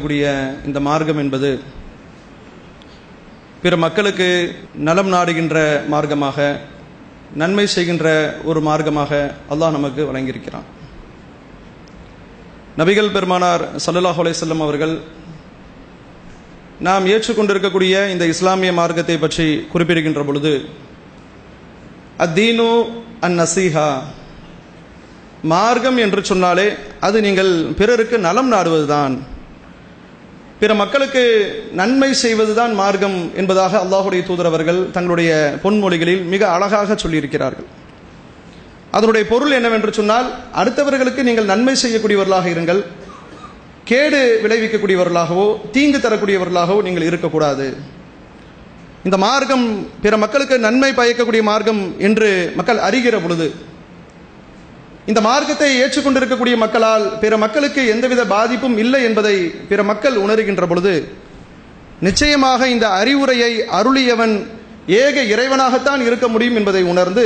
கூடிய இந்த மார்க்கம் என்பது பிற மக்களுக்கு நலம் நாடுகின்ற மார்க்கமாக, நன்மை செய்கின்ற ஒரு மார்க்கமாக அல்லாஹ் நமக்கு வழங்கியிருக்கிறான். நபிகள் பெருமானார் ஸல்லல்லாஹு அலைஹி வஸல்லம் அவர்கள் நாம் ஏற்றுக்கொண்டிருக்கக்கூடிய இந்த இஸ்லாமிய மார்க்கத்தை பற்றி குறிப்பிடுகின்ற பொழுது, அத்தீனு அந்நசீஹா, மார்க்கம் என்று சொன்னாலே அது நீங்கள் பிறருக்கு நலம் நாடுவதுதான், பிற மக்களுக்கு நன்மை செய்வதுதான் மார்க்கம் என்பதாக அல்லாஹுடைய தூதர் அவர்கள் தங்களுடைய பொன்மொழிகளில் மிக அழகாக சொல்லியிருக்கிறார்கள். அதனுடைய பொருள் என்னவென்று சொன்னால், அடுத்தவர்களுக்கு நீங்கள் நன்மை செய்யக்கூடியவர்களாக இருங்கள், கேடு விளைவிக்கக்கூடியவர்களாகவோ தீங்கு தரக்கூடியவர்களாகவோ நீங்கள் இருக்கக்கூடாது. இந்த மார்க்கம் பிற மக்களுக்கு நன்மை பயக்கக்கூடிய மார்க்கம் என்று மக்கள் அறிகிற பொழுது, இந்த மார்க்கத்தை ஏற்றுக்கொண்டிருக்கக்கூடிய மக்களால் பிற மக்களுக்கு எந்தவித பாதிப்பும் இல்லை என்பதை பிற மக்கள் உணர்கின்ற பொழுது, நிச்சயமாக இந்த அறிவுரையை அருளியவன் ஏக இறைவனாகத்தான் இருக்க முடியும் என்பதை உணர்ந்து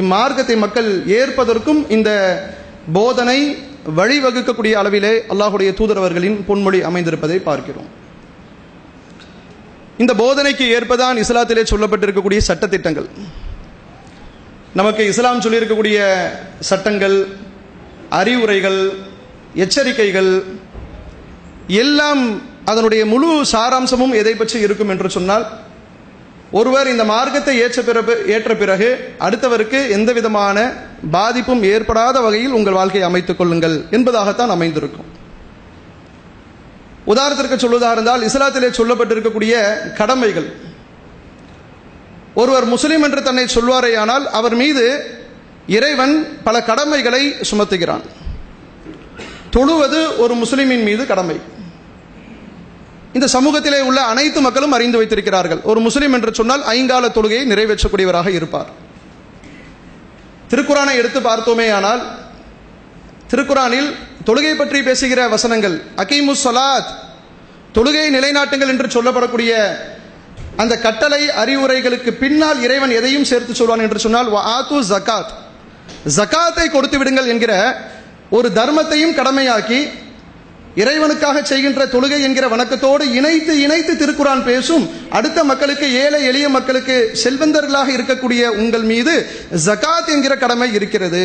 இம்மார்க்கத்தை மக்கள் ஏற்பதற்கும் இந்த போதனை வழிவகுக்கக்கூடிய அளவிலே அல்லாஹுடைய தூதர் அவர்களின் பொன்மொழி அமைந்திருப்பதை பார்க்கிறோம். இந்த போதனைக்கு ஏற்பதான் இஸ்லாத்திலே சொல்லப்பட்டிருக்கக்கூடிய சட்டத்திட்டங்கள். நமக்கு இஸ்லாம் சொல்லியிருக்கக்கூடிய சட்டங்கள், அறிவுரைகள், எச்சரிக்கைகள் எல்லாம் அதனுடைய முழு சாராம்சமும் எதை பற்றி இருக்கும் என்று சொன்னால், ஒருவர் இந்த மார்க்கத்தை ஏற்ற பிறகு அடுத்தவருக்கு எந்த விதமான பாதிப்பும் ஏற்படாத வகையில் உங்கள் வாழ்க்கையை அமைத்துக் கொள்ளுங்கள் என்பதாகத்தான் அமைந்திருக்கும். உதாரணத்திற்கு சொல்வதாக இருந்தால், இஸ்லாத்திலே சொல்லப்பட்டிருக்கக்கூடிய கடமைகள், ஒருவர் முஸ்லிம் என்று தன்னை சொல்வாரேயானால் அவர் மீது இறைவன் பல கடமைகளை சுமத்துகிறான். தொழுவது ஒரு முஸ்லிமின் மீது கடமை. இந்த சமூகத்திலே உள்ள அனைத்து மக்களும் அறிந்து வைத்திருக்கிறார்கள். ஒரு முஸ்லிம் என்று சொன்னால் ஐங்கால தொழுகையை நிறைவேற்றக்கூடியவராக இருப்பார். திருக்குரானை எடுத்து பார்த்தோமே ஆனால், திருக்குரானில் தொழுகை பற்றி பேசுகிற வசனங்கள், அகீமுஸ் ஸலாத், தொழுகையை நிலைநாட்டுங்கள் என்று சொல்லப்படக்கூடிய அந்த கட்டளை அறிவுரைகளுக்கு பின்னால் இறைவன் எதையும் சேர்த்து சொல்வான் என்று சொன்னால், வஆத்து ஜகாத், ஜகாத்தை கொடுத்து விடுங்கள் என்கிற ஒரு தர்மத்தையும் கடமையாக்கி இறைவனுக்காக செய்கின்ற தொழுகை என்கிற வணக்கத்தோடு இணைத்து திருக்குரான் பேசும். அடுத்த மக்களுக்கு, ஏழை எளிய மக்களுக்கு, செல்வந்தர்களாக இருக்கக்கூடிய உங்கள் மீது ஜகாத் என்கிற கடமை இருக்கிறது.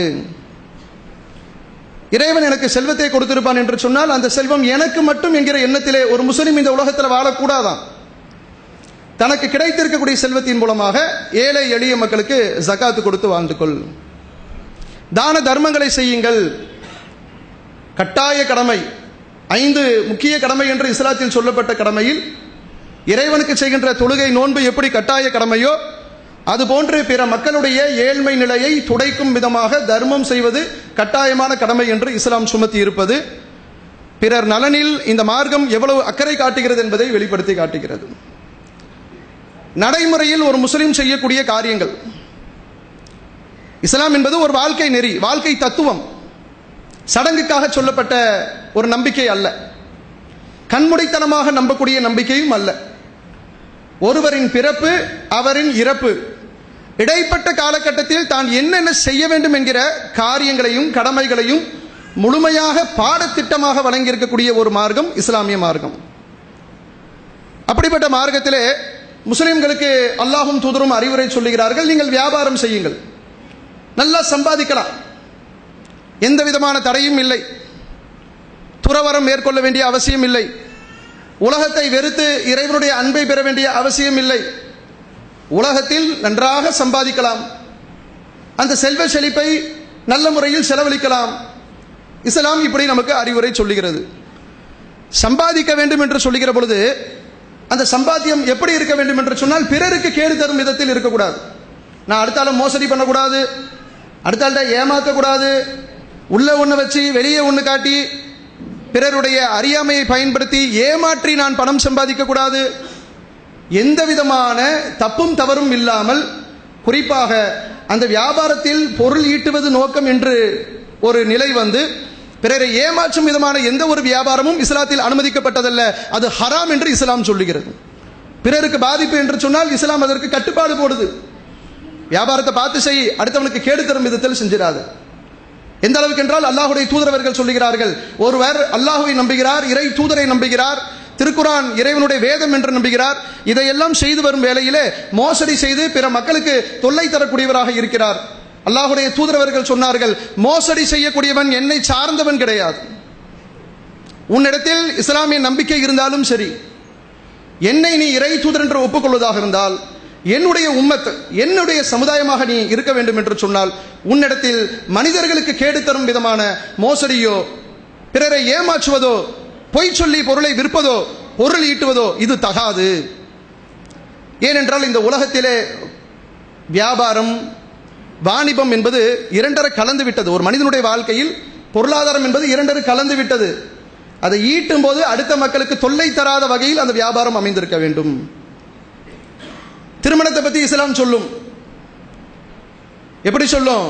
இறைவன் எனக்கு செல்வத்தை கொடுத்திருப்பான் என்று சொன்னால் அந்த செல்வம் எனக்கு மட்டும் என்கிற எண்ணத்திலே ஒரு முஸ்லிம் இந்த உலகத்தில் வாழக்கூடாதான். தனக்கு கிடைத்திருக்கக்கூடிய செல்வத்தின் மூலமாக ஏழை எளிய மக்களுக்கு ஜகாத்து கொடுத்து வாழ்ந்து கொள். தான தர்மங்களை செய்யுங்கள், கட்டாய கடமை. 5 முக்கிய கடமை என்று இஸ்லாத்தில் சொல்லப்பட்ட கடமையில் இறைவனுக்கு செய்கின்ற தொழுகை, நோன்பு எப்படி கட்டாய கடமையோ அதுபோன்று பிற மக்களுடைய ஏழ்மை நிலையை துடைக்கும் விதமாக தர்மம் செய்வது கட்டாயமான கடமை என்று இஸ்லாம் சுமத்தி இருப்பது பிறர் நலனில் இந்த மார்க்கம் எவ்வளவு அக்கறை காட்டுகிறது என்பதை வெளிப்படுத்தி காட்டுகிறது. நடைமுறையில் ஒரு முஸ்லிம் செய்யக்கூடிய காரியங்கள், இஸ்லாம் என்பது ஒரு வாழ்க்கை நெறி, வாழ்க்கை தத்துவம், சடங்குக்காக சொல்லப்பட்ட ஒரு நம்பிக்கை அல்ல, கண்முடித்தனமாக நம்பக்கூடிய நம்பிக்கையும் அல்ல. ஒருவரின் பிறப்பு, அவரின் இறப்பு, இடைப்பட்ட காலகட்டத்தில் தான் என்னென்ன செய்ய வேண்டும் என்கிற காரியங்களையும் கடமைகளையும் முழுமையாக பாடத்திட்டமாக வழங்கியிருக்கக்கூடிய ஒரு மார்க்கம் இஸ்லாமிய மார்க்கம். அப்படிப்பட்ட மார்க்கத்திலே முஸ்லிம்களுக்கு அல்லாஹும் தூதரும் அறிவுரை சொல்லுகிறார்கள், நீங்கள் வியாபாரம் செய்யுங்கள், நல்லா சம்பாதிக்கலாம், எந்த விதமான தடையும் இல்லை, துறவரம் மேற்கொள்ள வேண்டிய அவசியம் இல்லை, உலகத்தை வெறுத்து இறைவனுடைய அன்பை பெற வேண்டிய அவசியம் இல்லை, உலகத்தில் நன்றாக சம்பாதிக்கலாம், அந்த செல்வ செழிப்பை நல்ல முறையில் செலவழிக்கலாம். இஸ்லாம் இப்படி நமக்கு அறிவுரை சொல்லுகிறது. சம்பாதிக்க வேண்டும் என்று சொல்லுகிற பொழுது அந்த சம்பாத்தியம் எப்படி இருக்க வேண்டும் என்று சொன்னால், பிறருக்கு கேடு தரும் விதத்தில் இருக்கக்கூடாது. நான் அடுத்தால மோசடி பண்ணக்கூடாது, அடுத்தால்கிட்ட ஏமாற்றக்கூடாது, உள்ள ஒன்று வச்சு வெளியே ஒன்று காட்டி பிறருடைய அறியாமையை பயன்படுத்தி ஏமாற்றி நான் பணம் சம்பாதிக்க கூடாது. எந்த விதமான தப்பும் தவறும் இல்லாமல், குறிப்பாக அந்த வியாபாரத்தில் பொருள் ஈட்டுவது நோக்கம் என்று ஒரு நிலை வந்து பிறரை ஏமாற்றும் விதமான எந்த ஒரு வியாபாரமும் இஸ்லாத்தில் அனுமதிக்கப்பட்டதல்ல, அது ஹராம் என்று இஸ்லாம் சொல்லுகிறது. பிறருக்கு பாதிப்பு என்று சொன்னால் இஸ்லாம் அதற்கு கட்டுப்பாடு போடுது. வியாபாரத்தை பார்த்து செய், அடுத்தவனுக்கு கேடு தரும் விதத்தில் செஞ்சிடாது. எந்த அளவுக்கு என்றால் அல்லாஹ்வுடைய தூதரவர்கள் சொல்லுகிறார்கள், ஒருவர் அல்லாஹ்வை நம்புகிறார், இறை தூதரை நம்புகிறார், திருக்குரான் இறைவனுடைய வேதம் என்று நம்புகிறார், இதையெல்லாம் செய்து வரும் வேளையிலே மோசடி செய்து பிற மக்களுக்கு தொல்லை தரக்கூடியவராக இருக்கிறார். அல்லாஹ்வுடைய தூதரவர்கள் சொன்னார்கள், மோசடி செய்யக்கூடியவன் என்னை சார்ந்தவன் கிடையாது. உன்னிடத்தில் இஸ்லாமிய நம்பிக்கை இருந்தாலும் சரி, என்னை நீ இறை தூதர் என்று ஒப்புக்கொள்வதாக இருந்தால், என்னுடைய உம்மத் என்னுடைய சமுதாயமாக நீ இருக்க வேண்டும் என்று சொன்னால், உன்னிடத்தில் மனிதர்களுக்கு கேடு தரும் விதமான மோசடியோ, பிறரை ஏமாற்றுவதோ, பொய் சொல்லி பொருளை விற்பதோ, பொருள் ஈட்டுவதோ இது தகாது. ஏனென்றால் இந்த உலகத்திலே வியாபாரம் வாணிபம் என்பது இரண்டரை கலந்து விட்டது. ஒரு மனிதனுடைய வாழ்க்கையில் பொருளாதாரம் என்பது இரண்டரை கலந்து விட்டது. அதை ஈட்டும் போது அடுத்த மக்களுக்கு தொல்லை தராத வகையில் அந்த வியாபாரம் அமைந்திருக்க வேண்டும். திருமணத்தை பற்றி இஸ்லாம் சொல்லும். எப்படி சொல்லும்?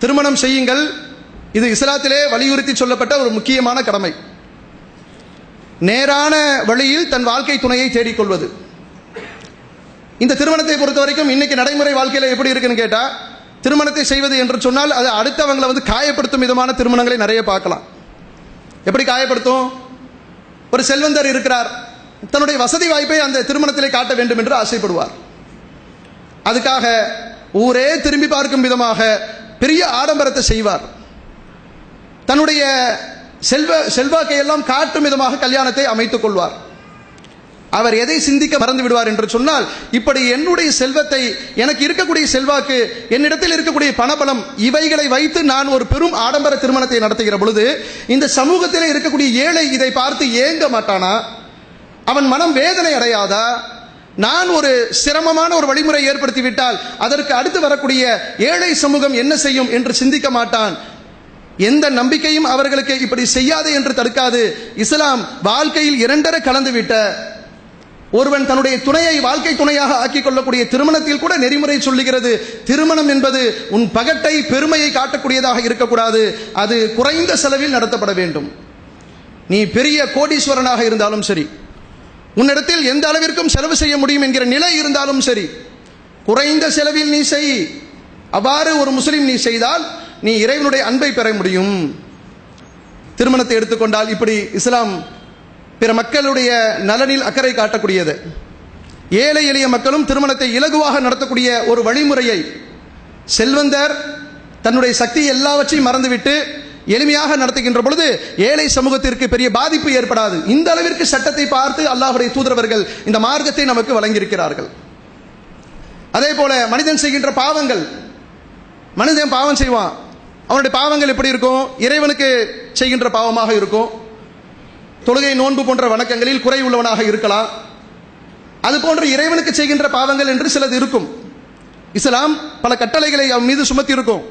திருமணம் செய்யுங்கள். இது இஸ்லாத்திலே வலியுறுத்தி சொல்லப்பட்ட ஒரு முக்கியமான கடமை. நேரான வழியில் தன் வாழ்க்கை துணையை தேடிக்கொள்வது. இந்த திருமணத்தை பொறுத்த வரைக்கும் இன்னைக்கு நடைமுறை வாழ்க்கையில எப்படி இருக்குன்னு கேட்டா, திருமணத்தை செய்வது என்று சொன்னால் அது அடுத்தவங்களை காயப்படுத்தும் விதமான திருமணங்களை நிறைய பார்க்கலாம். எப்படி காயப்படுத்தும்? ஒரு செல்வந்தர் இருக்கிறார், தன்னுடைய வசதி வாய்ப்பை அந்த திருமணத்திலே காட்ட வேண்டும் என்று ஆசைப்படுவார். அதுக்காக ஊரே திரும்பி பார்க்கும் விதமாக பெரிய ஆடம்பரத்தை செய்வார். தன்னுடைய செல்வாக்கை எல்லாம் காட்டும் விதமாக கல்யாணத்தை அமைத்துக் கொள்வார். அவர் எதை சிந்திக்க மறந்து விடுவார் என்று சொன்னால், இப்படி என்னுடைய செல்வத்தை, எனக்கு இருக்கக்கூடிய செல்வாக்கு, என்னிடத்தில் இருக்கக்கூடிய பணபலம், இவைகளை வைத்து நான் ஒரு பெரும் ஆடம்பர திருமணத்தை நடத்துகிற பொழுது இந்த சமூகத்தில் இருக்கக்கூடிய ஏழை இதை பார்த்து ஏங்க மாட்டானா? அவன் மனம் வேதனை அடையாதா? நான் ஒரு சிரமமான ஒரு வழிமுறை ஏற்படுத்திவிட்டால் அதற்கு அடுத்து வரக்கூடிய ஏழை சமூகம் என்ன செய்யும் என்று சிந்திக்க மாட்டான். எந்த நம்பிக்கையும் அவர்களுக்கு இப்படி செய்யாது என்று தடுக்காது. இஸ்லாம் வாழ்க்கையில் இரண்டரை கலந்துவிட்ட ஒருவன் தன்னுடைய துணையை வாழ்க்கை துணையாக ஆக்கிக் கொள்ளக்கூடிய திருமணத்தில் கூட நெறிமுறை சொல்லுகிறது. திருமணம் என்பது உன் பகட்டை பெருமையை காட்டக்கூடியதாக இருக்கக்கூடாது. அது குறைந்த செலவில் நடத்தப்பட வேண்டும். நீ பெரிய கோடீஸ்வரனாக இருந்தாலும் சரி, உன்னிடத்தில் எந்த அளவிற்கும் செலவு செய்ய முடியும் என்கிற நிலை இருந்தாலும் சரி, குறைந்த செலவில் நீ செய். அவ்வாறு ஒரு முஸ்லிம் நீ செய்தால் நீ இறைவனுடைய அன்பை பெற முடியும். திருமணத்தை எடுத்துக்கொண்டால் இப்படி இஸ்லாம் பிற மக்களுடைய நலனில் அக்கறை காட்டக்கூடியது. ஏழை எளிய மக்களும் திருமணத்தை இலகுவாக நடத்தக்கூடிய ஒரு வழிமுறையை, செல்வந்தர் தன்னுடைய சக்தி எல்லாவற்றையும் மறந்துவிட்டு எளிமையாக நடத்துகின்ற பொழுது ஏழை சமூகத்திற்கு பெரிய பாதிப்பு ஏற்படாது. இந்த அளவிற்கு சட்டத்தை பார்த்து அல்லாஹ்வுடைய தூதரவர்கள் இந்த மார்க்கத்தை நமக்கு வழங்கியிருக்கிறார்கள். அதே போல மனிதன் செய்கின்ற பாவங்கள், மனிதன் பாவம் செய்வான், அவனுடைய பாவங்கள் எப்படி இருக்கும்? இறைவனுக்கு செய்கின்ற பாவமாக இருக்கும். தொழுகை நோன்பு போன்ற வணக்கங்களில் குறை உள்ளவனாக இருக்கலாம். அது போன்ற இறைவனுக்கு செய்கின்ற பாவங்கள் என்று சிலது இருக்கும். இஸ்லாம் பல கட்டளைகளை அவன் மீது சுமத்தி இருக்கும்.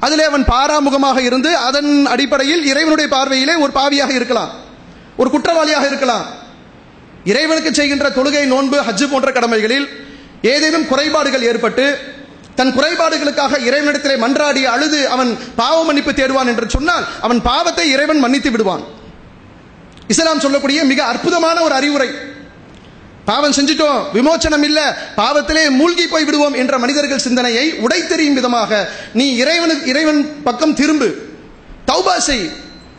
அதிலே அவன் பாராமுகமாக இருந்து அதன் அடிப்படையில் இறைவனுடைய பார்வையிலே ஒரு பாவியாக இருக்கலாம், ஒரு குற்றவாளியாக இருக்கலாம். இறைவனுக்கு செய்கின்ற தொழுகை நோன்பு ஹஜ்ஜு போன்ற கடமைகளில் ஏதேனும் குறைபாடுகள் ஏற்பட்டு தன் குறைபாடுகளுக்காக இறைவனிடத்திலே மன்றாடி அழுது அவன் பாவ மன்னிப்பு தேடுவான் என்று சொன்னால் அவன் பாவத்தை இறைவன் மன்னித்து விடுவான். இஸ்லாம் சொல்லக்கூடிய மிக அற்புதமான ஒரு அறிவுரை. பாவம் செஞ்சிட்டோம், விமோச்சனம் இல்ல, பாவத்திலே மூழ்கி போய் விடுவோம் என்ற மனிதர்கள் சிந்தனையை உடைத்தெறியும் விதமாக நீ இறைவன் பக்கம் திரும்பு, தௌபா செய்,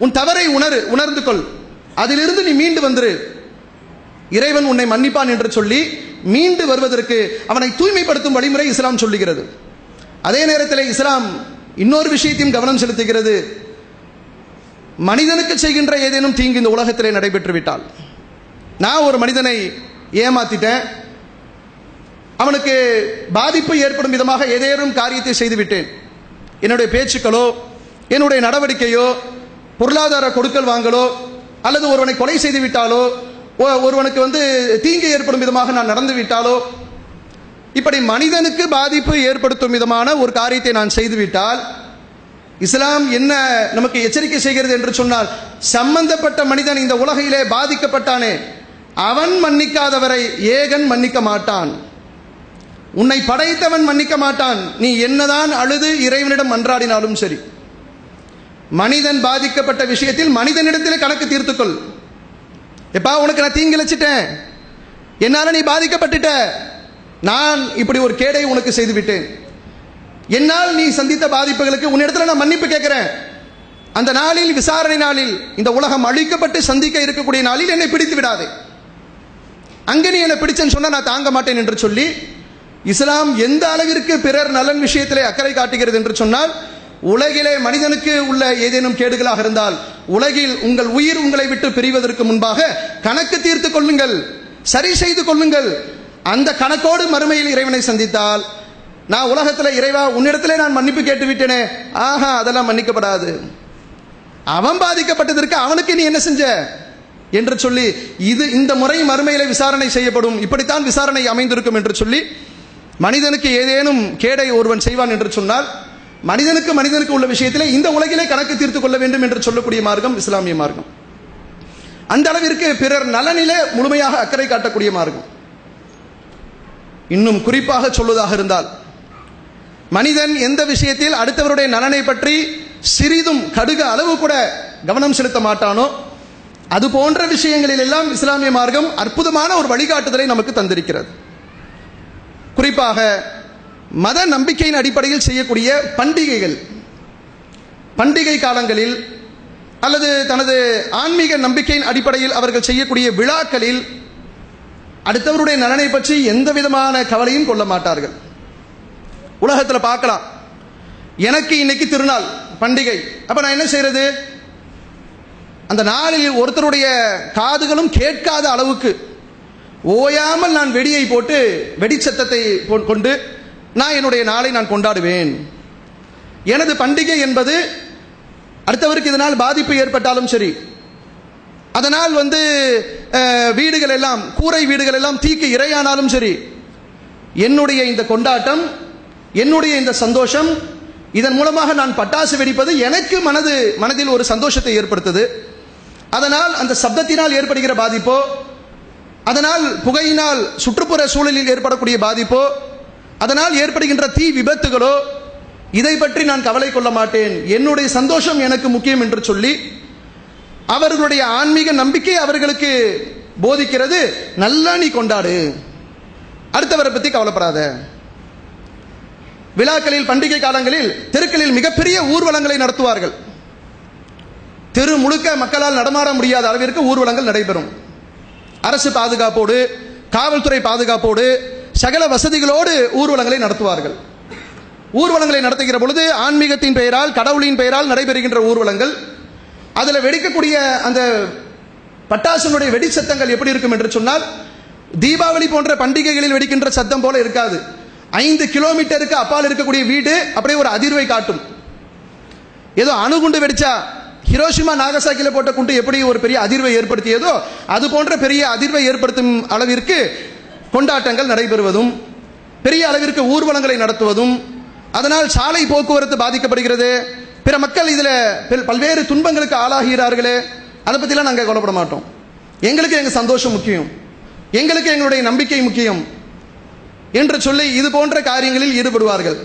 உன் தவறை உணர்ந்து கொள், அதிலிருந்து நீ மீண்டு வந்துரு, இறைவன் உன்னை மன்னிப்பான் என்று சொல்லி மீண்டு வருவதற்கு அவனை தூய்மைப்படுத்தும் வழிமுறை இஸ்லாம் சொல்லுகிறது. அதே நேரத்தில் இஸ்லாம் இன்னொரு விஷயத்தையும் கவனம் செலுத்துகிறது. மனிதனுக்கு செய்கின்ற ஏதேனும் தீங்கு இந்த உலகத்திலே நடைபெற்று விட்டால், நான் ஒரு மனிதனை ஏமாத்திட்டேன், அவனுக்கு பாதிப்பு ஏற்படும் விதமாக ஏதேனும் காரியத்தை செய்துவிட்டேன், என்னுடைய பேச்சுக்களோ என்னுடைய நடவடிக்கையோ பொருளாதார கொடுக்கல் வாங்கலோ அல்லது ஒருவனை கொலை செய்து விட்டாலோ ஒருவனுக்கு தீங்கு ஏற்படும் விதமாக நான் நடந்து விட்டாலோ, இப்படி மனிதனுக்கு பாதிப்பு ஏற்படுத்தும் விதமான ஒரு காரியத்தை நான் செய்துவிட்டால் இஸ்லாம் என்ன நமக்கு எச்சரிக்கை செய்கிறது என்று சொன்னால், சம்பந்தப்பட்ட மனிதன் இந்த உலகிலே பாதிக்கப்பட்டானே அவன் மன்னிக்காதவரை ஏகன் மன்னிக்க மாட்டான், உன்னை படைத்தவன் மன்னிக்க மாட்டான். நீ என்னதான் அழுது இறைவனிடம் மன்றாடினாலும் சரி, மனிதன் பாதிக்கப்பட்ட விஷயத்தில் மனிதனிடத்திலே கணக்கு தீர்த்துக்கொள். எப்பா உனக்கு நான் தீங்கிழைச்சிட்டேன், என்னால நீ பாதிக்கப்பட்டுட்ட, நான் இப்படி ஒரு கேடை உனக்கு செய்து விட்டேன், என்னால் நீ சந்தித்த பாதிப்புகளுக்கு உன்னிடத்துல நான் மன்னிப்பு கேட்கிறேன், அந்த நாளில், விசாரணை நாளில், இந்த உலகம் அழிக்கப்பட்டு சந்திக்க இருக்கக்கூடிய நாளில் என்னை பிடித்து விடாதே, அங்கே நீ என்னை பிடிச்சேன்னு சொன்னா நான் தாங்க மாட்டேன் என்று சொல்லி, இஸ்லாம் எந்த அளவிற்கு பிறர் நலன் விஷயத்திலே அக்கறை காட்டுகிறது என்று சொன்னால், உலகிலே மனிதனுக்கு உள்ள ஏதேனும் கேடுகளாக இருந்தால் உலகில் உங்கள் உயிர் உங்களை விட்டு பிரிவதற்கு முன்பாக கணக்கு தீர்த்து கொள்ளுங்கள், சரி செய்து கொள்ளுங்கள். அந்த கணக்கோடு மறுமையில் இறைவனை சந்தித்தால், நான் உலகத்தில் இறைவா உன்னிடத்திலே நான் மன்னிப்பு கேட்டு விட்டேனே, ஆஹா அதெல்லாம் மன்னிக்கப்படாது, அவன் பாதிக்கப்பட்டதற்கு அவனுக்கு நீ என்ன செஞ்ச என்று சொல்லி, இந்த முறை மறுமையிலே விசாரணை செய்யப்படும், இப்படித்தான் விசாரணை அமைந்திருக்கும் என்று சொல்லி, மனிதனுக்கு ஏதேனும் கேடை ஒருவன் செய்வான் என்று சொன்னால் மனிதனுக்கு உள்ள விஷயத்திலே இந்த உலகிலே கணக்கு தீர்த்து கொள்ள வேண்டும் என்று சொல்லக்கூடிய மார்க்கம் இஸ்லாமிய மார்க்கம். அந்த அளவிற்கு பிறர் நலனிலே முழுமையாக அக்கறை காட்டக்கூடிய மார்க்கம். இன்னும் குறிப்பாக சொல்வதாக இருந்தால், மனிதன் எந்த விஷயத்தில் அடுத்தவருடைய நலனை பற்றி சிறிதும் கடுக அளவு கூட கவனம் செலுத்த மாட்டானோ அது போன்ற விஷயங்களில் எல்லாம் இஸ்லாமிய மார்க்கம் அற்புதமான ஒரு வழிகாட்டுதலை நமக்கு தந்திருக்கிறது. குறிப்பாக மத நம்பிக்கையின் அடிப்படையில் செய்யக்கூடிய பண்டிகை காலங்களில் அல்லது தனது ஆன்மீக நம்பிக்கையின் அடிப்படையில் அவர்கள் செய்யக்கூடிய விழாக்களில் அடுத்தவருடைய நலனை பற்றி எந்த விதமான கவலையும் கொள்ள மாட்டார்கள். உலகத்தில் பார்க்கலாம், எனக்கு இன்னைக்கு திருநாள் பண்டிகை, அப்ப நான் என்ன செய்யறது, அந்த நாளில் ஒருத்தருடைய காதுகளும் கேட்காத அளவுக்கு ஓயாமல் நான் வெடியை போட்டு வெடிச்சத்தத்தை கொண்டு நான் என்னுடைய நாளை நான் கொண்டாடுவேன். எனது பண்டிகை என்பது அடுத்தவருக்கு இதனால் பாதிப்பு ஏற்பட்டாலும் சரி, அதனால் வீடுகள் எல்லாம், கூரை வீடுகள் எல்லாம் தீக்கு இரையானாலும் சரி, என்னுடைய இந்த கொண்டாட்டம், என்னுடைய இந்த சந்தோஷம், இதன் மூலமாக நான் பட்டாசு வெடிப்பது எனக்கு மனதில் ஒரு சந்தோஷத்தை ஏற்படுத்துது. அதனால் அந்த சப்தத்தினால் ஏற்படுகிற பாதிப்போ, அதனால் புகையினால் சுற்றுப்புற சூழலில் ஏற்படக்கூடிய பாதிப்போ, அதனால் ஏற்படுகின்ற தீ விபத்துகளோ, இதை பற்றி நான் கவலை கொள்ள மாட்டேன், என்னுடைய சந்தோஷம் எனக்கு முக்கியம் என்று சொல்லி அவர்களுடைய ஆன்மீக நம்பிக்கை அவர்களுக்கு போதிக்கிறது. நல்லா நீ கொண்டாடு, அடுத்தவரை பற்றி கவலைப்படாத. விழாக்களில், பண்டிகை காலங்களில் தெருக்களில் மிகப்பெரிய ஊர்வலங்களை நடத்துவார்கள். தெரு முழுக்க மக்களால் நடமாட முடியாத அளவிற்கு ஊர்வலங்கள் நடைபெறும். அரசு பாதுகாப்போடு, காவல்துறை பாதுகாப்போடு, சகல வசதிகளோடு ஊர்வலங்களை நடத்துவார்கள். ஊர்வலங்களை நடத்துகிற பொழுது ஆன்மீகத்தின் பெயரால், கடவுளின் பெயரால் நடைபெறுகின்ற ஊர்வலங்கள், அதில் வெடிக்கக்கூடிய அந்த பட்டாசுனுடைய வெடி சத்தங்கள் எப்படி இருக்கும் என்று சொன்னால், தீபாவளி போன்ற பண்டிகைகளில் வெடிக்கின்ற சத்தம் போல இருக்காது. 5 கிலோமீட்டருக்கு அப்பால் இருக்கக்கூடிய வீடு அப்படியே ஒரு அதிர்வை காட்டும். ஏதோ அணுகுண்டு வெடிச்சா, ஹிரோஷிமா நாகசாக்கில போட்ட குண்டு எப்படி ஒரு பெரிய அதிர்வை ஏற்படுத்தியதோ அது போன்ற பெரிய அதிர்வை ஏற்படுத்தும் அளவிற்கு கொண்டாட்டங்கள் நடைபெறுவதும், பெரிய அளவிற்கு ஊர்வலங்களை நடத்துவதும், அதனால் சாலை போக்குவரத்து பாதிக்கப்படுகிறது, பிற மக்கள் இதில் பல்வேறு துன்பங்களுக்கு ஆளாகிறார்களே, அதை பற்றிலாம் நாங்கள் கவலைப்பட மாட்டோம். எங்களுக்கு எங்கள் சந்தோஷம் முக்கியம், எங்களுக்கு எங்களுடைய நம்பிக்கை முக்கியம் என்று சொல்லி இது போன்ற காரியங்களில் ஈடுபடுவார்கள்.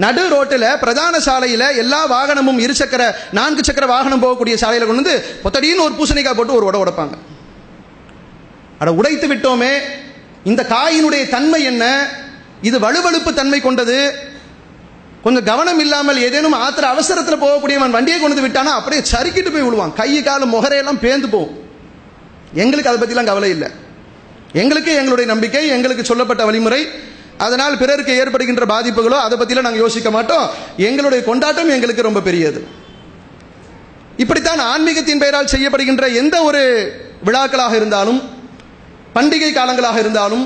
நடு ரோட்டில், பிரதான சாலையில் எல்லா வாகனமும் 2 சக்கர 4 சக்கர வாகனம் போகக்கூடிய சாலையில் கொண்டு வந்து பொத்தடின்னு ஒரு பூசணிக்காய் போட்டு ஒரு உடைப்பாங்க. அட உடைத்து விட்டோமே, இந்த காயினுடைய தன்மை என்ன, இது வலுவழுப்பு தன்மை கொண்டது, கொஞ்சம் கவனம் இல்லாமல் ஏதேனும் ஆத்திர அவசரத்தில் போகக்கூடியவன் வண்டியை கொண்டு விட்டானா அப்படியே சறுக்கிட்டு போய் விழுவான், கை கால் முகரையெல்லாம் பேந்து போகும். எங்களுக்கு அதை பற்றிலாம் கவலை இல்லை. எங்களுக்கு எங்களுடைய நம்பிக்கை, எங்களுக்கு சொல்லப்பட்ட வழிமுறை, அதனால் பிறருக்கு ஏற்படுகின்ற பாதிப்புகளோ அதை பற்றிலாம் நாங்கள் யோசிக்க மாட்டோம். எங்களுடைய கொண்டாட்டம் எங்களுக்கு ரொம்ப பெரியது. இப்படித்தான் ஆன்மீகத்தின் பெயரால் செய்யப்படுகின்ற எந்த ஒரு விழாக்களாக இருந்தாலும், பண்டிகை காலங்களாக இருந்தாலும்,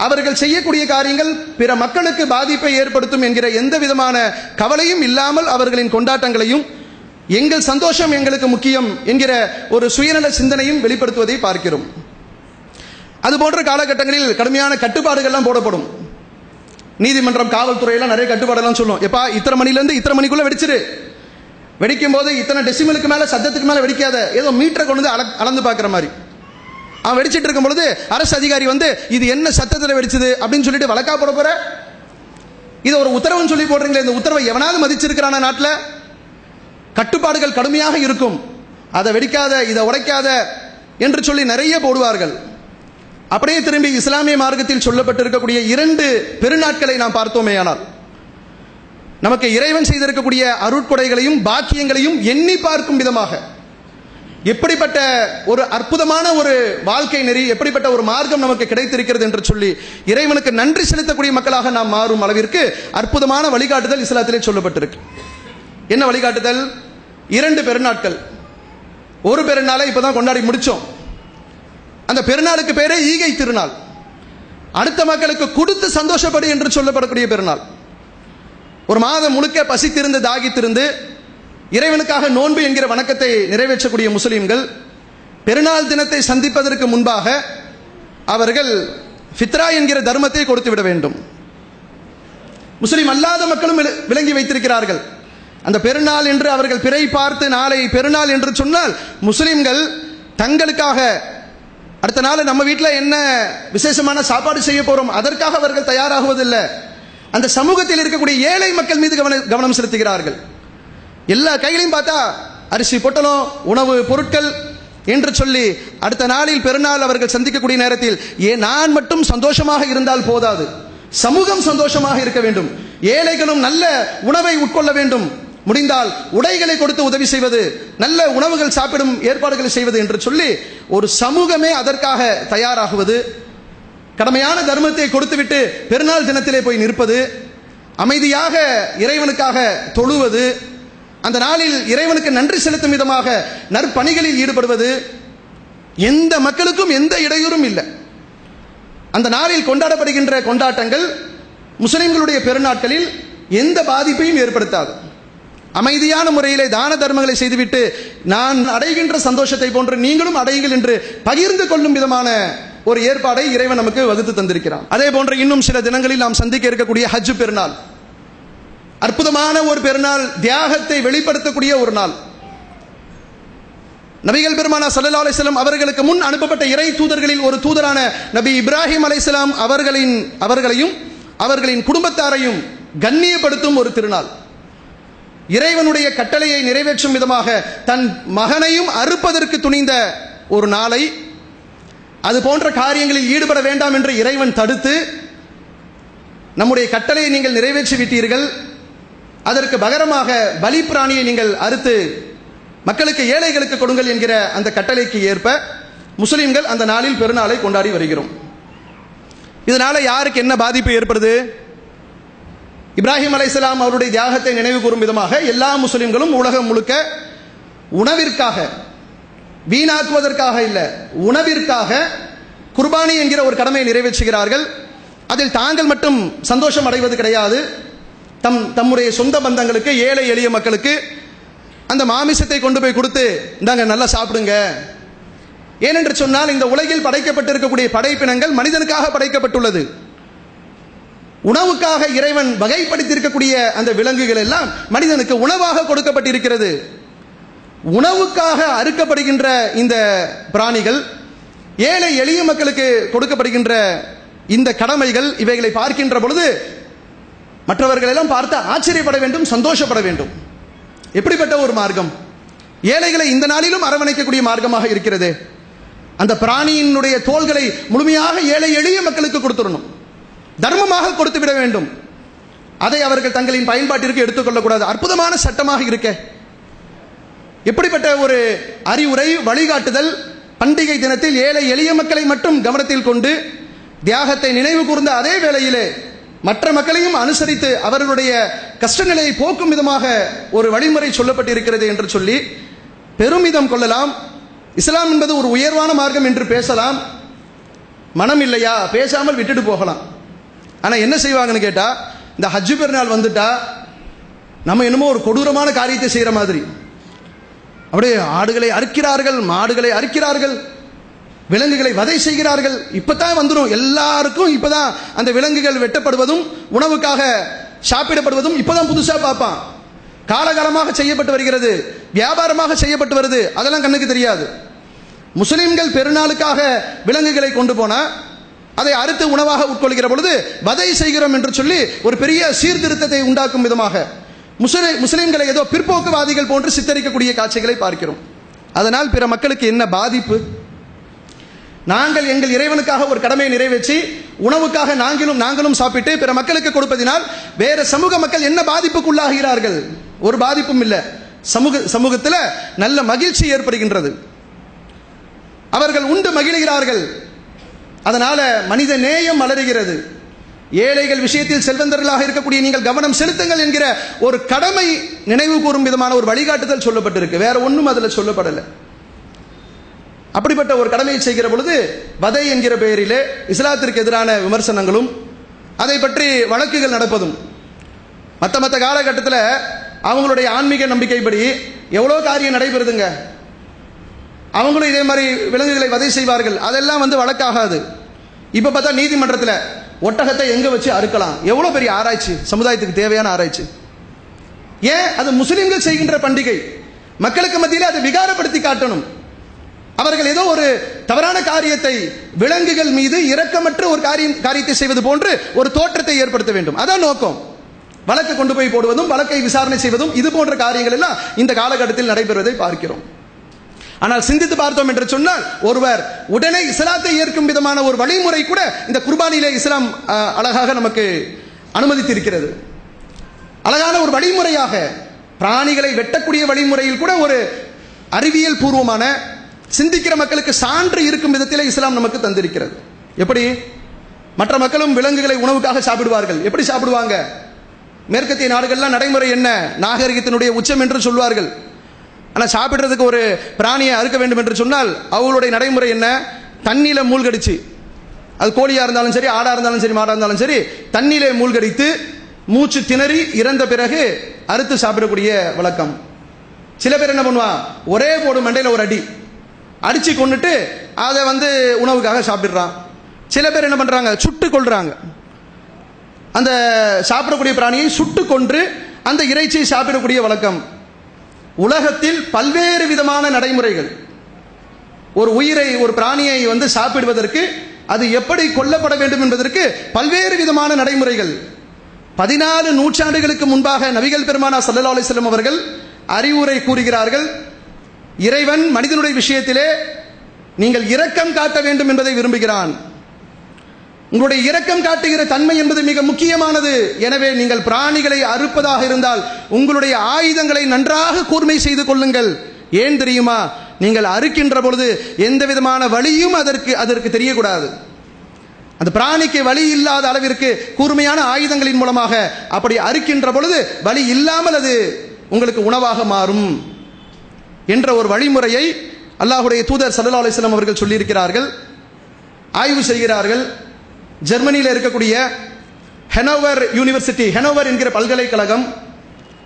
அவர்கள் செய்யக்கூடிய காரியங்கள் பிற மக்களுக்கு பாதிப்பை ஏற்படுத்தும் என்கிற எந்த விதமான கவலையும் இல்லாமல் அவர்களின் கொண்டாட்டங்களையும், எங்கள் சந்தோஷம் எங்களுக்கு முக்கியம் என்கிற ஒரு சுயநல சிந்தனையும் வெளிப்படுத்துவதை பார்க்கிறோம். அதுபோன்ற காலகட்டங்களில் கடுமையான கட்டுப்பாடுகள்லாம் போடப்படும். நீதிமன்றம், காவல்துறையெல்லாம் நிறைய கட்டுப்பாடெல்லாம் சொல்லும். எப்பா இத்தனை மணிலேருந்து இத்தனை மணிக்குள்ள வெடிச்சிரு, வெடிக்கும் போது இத்தனை டெசிமலுக்கு மேல, சத்தத்துக்கு மேல வெடிக்காத, ஏதோ மீட்டரை கொண்டு வந்து அளந்து பார்க்குற மாதிரி. அவன் வெடிச்சிட்டு இருக்கும் பொழுது அரசு அதிகாரி இது என்ன சத்தத்தில் வெடிச்சது அப்படின்னு சொல்லிட்டு வழக்கா போட போற, இது ஒரு உத்தரவுன்னு சொல்லி போடுறீங்களே, இந்த உத்தரவை எவனாவது மதிச்சிருக்கிறான? நாட்டில் கட்டுப்பாடுகள் கடுமையாக இருக்கும். அதை வெடிக்காத, இதை உடைக்காத என்று சொல்லி நிறைய போடுவார்கள். அப்படியே திரும்பி இஸ்லாமிய மார்க்கத்தில் சொல்லப்பட்டிருக்கக்கூடிய 2 பெருநாட்களை நாம் பார்த்தோமேயானால், நமக்கு இறைவன் செய்திருக்கக்கூடிய அருட்கொடைகளையும் பாக்கியங்களையும் எண்ணி பார்க்கும் விதமாக எப்படிப்பட்ட ஒரு அற்புதமான ஒரு வாழ்க்கை நெறி, எப்படிப்பட்ட ஒரு மார்க்கம் நமக்கு கிடைத்திருக்கிறது என்று சொல்லி இறைவனுக்கு நன்றி செலுத்தக்கூடிய மக்களாக நாம் மாறும் அளவிற்கு அற்புதமான வழிகாட்டுதல் இஸ்லாத்திலே சொல்லப்பட்டிருக்கு. என்ன வழிகாட்டுதல்? 2 பெருநாட்கள். ஒரு பெருநாளை இப்பதான் கொண்டாடி முடிச்சோம். அந்த பெருநாளுக்கு பேரே ஈகை திருநாள். அடுத்த மக்களுக்கு கொடுத்து சந்தோஷப்படு என்று சொல்லப்படக்கூடிய பெருநாள். ஒரு மாதம் முழுக்க பசித்திருந்து தாகித்திருந்து இறைவனுக்காக நோன்பு என்கிற வணக்கத்தை நிறைவேற்றக்கூடிய முஸ்லிம்கள் பெருநாள் தினத்தை சந்திப்பதற்கு முன்பாக அவர்கள் ஃபித்ரா என்கிற தர்மத்தை கொடுத்து விட வேண்டும். முஸ்லிம் அல்லாத மக்களும் விளங்கி வைத்திருக்கிறார்கள். அந்த பெருநாள் என்று அவர்கள் பிறை பார்த்து நாளை பெருநாள் என்று சொன்னால் முஸ்லிம்கள் தங்களுக்காக அடுத்த நாள் நம்ம வீட்டில் என்ன விசேஷமான சாப்பாடு செய்ய போறோம் அதற்காக அவர்கள் தயாராகுவதில்லை. அந்த சமூகத்தில் இருக்கக்கூடிய ஏழை மக்கள் மீது கவனம் செலுத்துகிறார்கள். எல்லா கைகளையும் பார்த்தா அரிசி பொட்டலம், உணவு பொருட்கள் என்று சொல்லி அடுத்த நாளில் பெருநாள் அவர்கள் சந்திக்கக்கூடிய நேரத்தில் நான் மட்டும் சந்தோஷமாக இருந்தால் போதாது, சமூகம் சந்தோஷமாக இருக்க வேண்டும், ஏழைகளும் நல்ல உணவை உட்கொள்ள வேண்டும், முடிந்தால் உடைகளை கொடுத்து உதவி செய்வது, நல்ல உணவுகள் சாப்பிடும் ஏற்பாடுகளை செய்வது என்று சொல்லி ஒரு சமூகமே அதற்காக தயாராகுவது, கடமையான தர்மத்தை கொடுத்துவிட்டு பெருநாள் தினத்திலே போய் நிற்பது, அமைதியாக இறைவனுக்காக தொழுவது, அந்த நாளில் இறைவனுக்கு நன்றி செலுத்தும் விதமாக நற்பணிகளில் ஈடுபடுவது, எந்த மக்களுக்கும் எந்த இடையூறும் இல்லை. அந்த நாளில் கொண்டாடப்படுகின்ற கொண்டாட்டங்கள் முஸ்லிம்களுடைய பெருநாட்களில் எந்த பாதிப்பையும் ஏற்படுத்தாது. அமைதியான முறையிலே தான தர்மங்களை செய்துவிட்டு நான் அடைகின்ற சந்தோஷத்தை போன்று நீங்களும் அடையுங்கள் என்று பகிர்ந்து கொள்ளும் விதமான ஒரு ஏற்பாடை இறைவன் நமக்கு வகுத்து தந்திருக்கிறான். அதே போன்று இன்னும் சில தினங்களில் நாம் சந்திக்க இருக்கக்கூடிய ஹஜ் பெருநாள் அற்புதமான ஒரு பெருநாள், தியாகத்தை வெளிப்படுத்தக்கூடிய ஒரு நாள். நபிகள் பெருமானார் ஸல்லல்லாஹு அலைஹி வஸல்லம் அவர்களுக்கு முன் அனுப்பப்பட்ட இறை தூதர்களில் ஒரு தூதரான நபி இப்ராஹிம் அலைஹிஸ்ஸலாம் அவர்களையும் அவர்களின் குடும்பத்தாரையும் கண்ணியப்படுத்தும் ஒரு திருநாள். இறைவனுடைய கட்டளையை நிறைவேற்றும் விதமாக தன் மகனையும் அறுப்பதற்கு துணிந்த ஒரு நாளை, அது போன்ற காரியங்களில் ஈடுபட வேண்டாம் என்று இறைவன் தடுத்து நம்முடைய கட்டளையை நீங்கள் நிறைவேற்றி விட்டீர்கள், அதற்கு பகரமாக பலி பிராணியை நீங்கள் அறுத்து மக்களுக்கு ஏழைகளுக்கு கொடுங்கள் என்கிற அந்த கட்டளைக்கு ஏற்ப முஸ்லிம்கள் அந்த நாளில் பெருநாளை கொண்டாடி வருகிறோம். இதனால யாருக்கு என்ன பாதிப்பு ஏற்படுது? இப்ராஹிம் அலைஹிஸ்ஸலாம் அவருடைய தியாகத்தை நினைவு கூறும் விதமாக எல்லா முஸ்லிம்களும் உலகம் முழுக்க உணவிற்காக, வீணாக்குவதற்காக இல்லை, உணவிற்காக குர்பானி என்கிற ஒரு கடமையை நிறைவேற்றுகிறார்கள். அதில் தாங்கள் மட்டும் சந்தோஷம் அடைவது கிடையாது. தம்முடைய சொந்த பந்தங்களுக்கு, ஏழை எளிய மக்களுக்கு அந்த மாமிசத்தை கொண்டு போய் கொடுத்து இந்தாங்க நல்லா சாப்பிடுங்க. ஏனென்று சொன்னால் இந்த உலகில் படைக்கப்பட்டிருக்கக்கூடிய படைப்பினங்கள் மனிதனுக்காக படைக்கப்பட்டுள்ளது. உணவுக்காக இறைவன் வகைப்படுத்தியிருக்கக்கூடிய அந்த விலங்குகள் எல்லாம் மனிதனுக்கு உணவாக கொடுக்கப்பட்டிருக்கிறது. உணவுக்காக அறுக்கப்படுகின்ற இந்த பிராணிகள், ஏழை எளிய மக்களுக்கு கொடுக்கப்படுகின்ற இந்த கடமைகள், இவைகளை பார்க்கின்ற பொழுது மற்றவர்கள் எல்லாம் பார்த்து ஆச்சரியப்பட வேண்டும், சந்தோஷப்பட வேண்டும். எப்படிப்பட்ட ஒரு மார்க்கம்! ஏழைகளை இந்த நாளிலும் அரவணைக்கக்கூடிய மார்க்கமாக இருக்கிறது. அந்த பிராணியினுடைய தோள்களை முழுமையாக ஏழை எளிய மக்களுக்கு கொடுத்துடணும், தர்மமாக கொடுத்து விட வேண்டும். அதை அவர்கள் தங்களின் பயன்பாட்டிற்கு எடுத்துக்கொள்ளக்கூடாது. அற்புதமான சட்டமாக இருக்க எப்படிப்பட்ட ஒரு அறிவுரை, வழிகாட்டுதல்! பண்டிகை தினத்தில் ஏழை எளிய மக்களை மட்டும் கவனத்தில் கொண்டு தியாகத்தை நினைவு கூர்ந்த அதே வேளையிலே மற்ற மக்களையும் அனுசரித்து அவர்களுடைய கஷ்ட நிலையை போக்கும் விதமாக ஒரு வழிமுறை சொல்லப்பட்டிருக்கிறது என்று சொல்லி பெருமிதம் கொள்ளலாம். இஸ்லாம் என்பது ஒரு உயர்வான மார்க்கம் என்று பேசலாம். மனம் இல்லையா, பேசாமல் விட்டுட்டு போகலாம். ஆனால் என்ன செய்வாங்கன்னு கேட்டால், இந்த ஹஜ் பெருநாள் வந்துட்டா நம்ம என்னமோ ஒரு கொடூரமான காரியத்தை செய்கிற மாதிரி அப்படியே ஆடுகளை அறுக்கிறார்கள், மாடுகளை அறுக்கிறார்கள், விலங்குகளை வதை செய்கிறார்கள். இப்பதான் வந்துடும் எல்லாருக்கும், இப்பதான் அந்த விலங்குகள் வெட்டப்படுவதும் உணவுக்காக சாப்பிடப்படுவதும் இப்பதான் புதுசா பார்ப்பான். காலகாலமாக செய்யப்பட்டு வருகிறது, வியாபாரமாக செய்யப்பட்டு வருது, அதெல்லாம் கண்ணுக்கு தெரியாது. முஸ்லிம்கள் பெருநாளுக்காக விலங்குகளை கொண்டு போனா அதை அறுத்து உணவாக உட்கொள்கிற பொழுது வதை செய்கிறோம் என்று சொல்லி ஒரு பெரிய சீர்திருத்தத்தை உண்டாக்கும் விதமாக முஸ்லிம்களை ஏதோ பிற்போக்குவாதிகள் போன்று சித்தரிக்கக்கூடிய காட்சிகளை பார்க்கிறோம். அதனால் பிற மக்களுக்கு என்ன பாதிப்பு? நாங்கள் எங்கள் இறைவனுக்காக ஒரு கடமையை நிறைவேற்றி உணவுக்காக நாங்களும் சாப்பிட்டு பிற மக்களுக்கு கொடுப்பதினால் வேற சமூக மக்கள் என்ன பாதிப்புக்குள்ளாகிறார்கள்? ஒரு பாதிப்பும் இல்லை. சமூகத்தில் நல்ல மகிழ்ச்சி ஏற்படுகின்றது, அவர்கள் உண்டு மகிழ்கிறார்கள், அதனால மனித நேயம் மலருகிறது. ஏழைகள் விஷயத்தில் செல்வந்தர்களாக இருக்கக்கூடிய நீங்கள் கவனம் செலுத்துங்கள் என்கிற ஒரு கடமை நினைவு கூறும் விதமான ஒரு வழிகாட்டுதல் சொல்லப்பட்டிருக்கு. வேற ஒன்றும் அதில் சொல்லப்படலை. அப்படிப்பட்ட ஒரு கடமையை செய்கிற பொழுது வதை என்கிற பெயரிலே இஸ்லாத்திற்கு எதிரான விமர்சனங்களும் அதை பற்றி வழக்குகள் நடப்பதும், மற்ற காலகட்டத்தில் அவங்களுடைய ஆன்மீக நம்பிக்கைப்படி எவ்வளோ காரியம் நடைபெறுதுங்க. அவங்களும் இதே மாதிரி விலங்குகளை வதை செய்வார்கள், அதெல்லாம் வழக்காகாது. இப்போ பார்த்தா நீதிமன்றத்தில் ஒட்டகத்தை எங்கே வச்சு அறுக்கலாம், எவ்வளோ பெரிய ஆராய்ச்சி, சமுதாயத்துக்கு தேவையான ஆராய்ச்சி. ஏன்? அது முஸ்லிம்கள் செய்கின்ற பண்டிகை, மக்களுக்கு மத்தியில் அதை விகாரப்படுத்தி காட்டணும். அவர்கள் ஏதோ ஒரு தவறான காரியத்தை, விலங்குகள் மீது இரக்கமற்ற ஒரு காரியத்தை செய்வது போன்று ஒரு தோற்றத்தை ஏற்படுத்த வேண்டும். அதான் நோக்கம். வழக்கு கொண்டு போய் போடுவதும் வழக்கை விசாரணை செய்வதும் இது போன்ற காரியங்கள் எல்லாம் இந்த காலகட்டத்தில் நடைபெறுவதை பார்க்கிறோம். ஆனால் சிந்தித்து பார்த்தோம் என்று சொன்னால் ஒருவர் உடனே இஸ்லாத்தை ஏற்கும் விதமான ஒரு வழிமுறை கூட இந்த குர்பானிலே இஸ்லாம் அழகாக நமக்கு அனுமதித்திருக்கிறது. அழகான ஒரு வழிமுறையாக பிராணிகளை வெட்டக்கூடிய வழிமுறையில் கூட ஒரு அறிவியல் பூர்வமான சிந்திக்கிற மக்களுக்கு சான்று இருக்கும் விதத்தில் இஸ்லாம் நமக்கு தந்திருக்கிறது. எப்படி? மற்ற மக்களும் விலங்குகளை உணவுக்காக சாப்பிடுவார்கள். எப்படி சாப்பிடுவாங்க? மேற்கத்திய நாடுகள்லாம் நடைமுறை என்ன? நாகரிகத்தினுடைய உச்சம் என்று சொல்வார்கள். ஆனால் சாப்பிட்றதுக்கு ஒரு பிராணியை அறுக்க வேண்டும் என்று சொன்னால் அவங்களுடைய நடைமுறை என்ன? தண்ணியில் மூழ்கடிச்சு, அது கோழியாக இருந்தாலும் சரி, ஆடாக இருந்தாலும் சரி, மாடாக இருந்தாலும் சரி, தண்ணியிலே மூழ்கடித்து மூச்சு திணறி இறந்த பிறகு அறுத்து சாப்பிடக்கூடிய வழக்கம். சில பேர் என்ன பண்ணுவான், ஒரே போடு மண்டையில் ஒரு அடி அடிச்சு கொண்டுட்டு அதை உணவுக்காக சாப்பிடுறான். சில பேர் என்ன பண்றாங்க, சுட்டு கொள்றாங்க. அந்த சாப்பிடக்கூடிய பிராணியை சுட்டு கொன்று அந்த இறைச்சியை சாப்பிடக்கூடிய வழக்கம். உலகத்தில் பல்வேறு விதமான நடைமுறைகள். ஒரு உயிரை, ஒரு பிராணியை சாப்பிடுவதற்கு அது எப்படி கொல்லப்பட வேண்டும் என்பதற்கு பல்வேறு விதமான நடைமுறைகள். 14 நூற்றாண்டுகளுக்கு முன்பாக நபிகள் பெருமானார் ஸல்லல்லாஹு அலைஹி வஸல்லம் அவர்கள் அறிவுரை கூறுகிறார்கள். இறைவன் மனிதனுடைய விஷயத்திலே நீங்கள் இரக்கம் காட்ட வேண்டும் என்பதை விரும்புகிறான். உங்களுடைய இரக்கம் காட்டுகிற தன்மை என்பது மிக முக்கியமானது. எனவே நீங்கள் பிராணிகளை அறுப்பதாக இருந்தால் உங்களுடைய ஆயுதங்களை நன்றாக கூர்மை செய்து கொள்ளுங்கள். ஏன் தெரியுமா? நீங்கள் அறுக்கின்ற பொழுது எந்த விதமான வலியும் அதற்கு தெரியக்கூடாது. அந்த பிராணிக்கு வலி இல்லாத அளவிற்கு கூர்மையான ஆயுதங்களின் மூலமாக அப்படி அறுக்கின்ற பொழுது வலி இல்லாமல் அது உங்களுக்கு உணவாக மாறும் என்ற ஒரு வழிமுறையை அல்லாஹ்வுடைய தூதர் ஸல்லல்லாஹு அலைஹி வஸல்லம் அவர்கள் சொல்லியிருக்கிறார்கள். ஆய்வு செய்கிறார்கள். ஜெர்மனியில் இருக்கக்கூடிய ஹெனோவர் யூனிவர்சிட்டி, ஹெனோவர் என்கிற பல்கலைக்கழகம்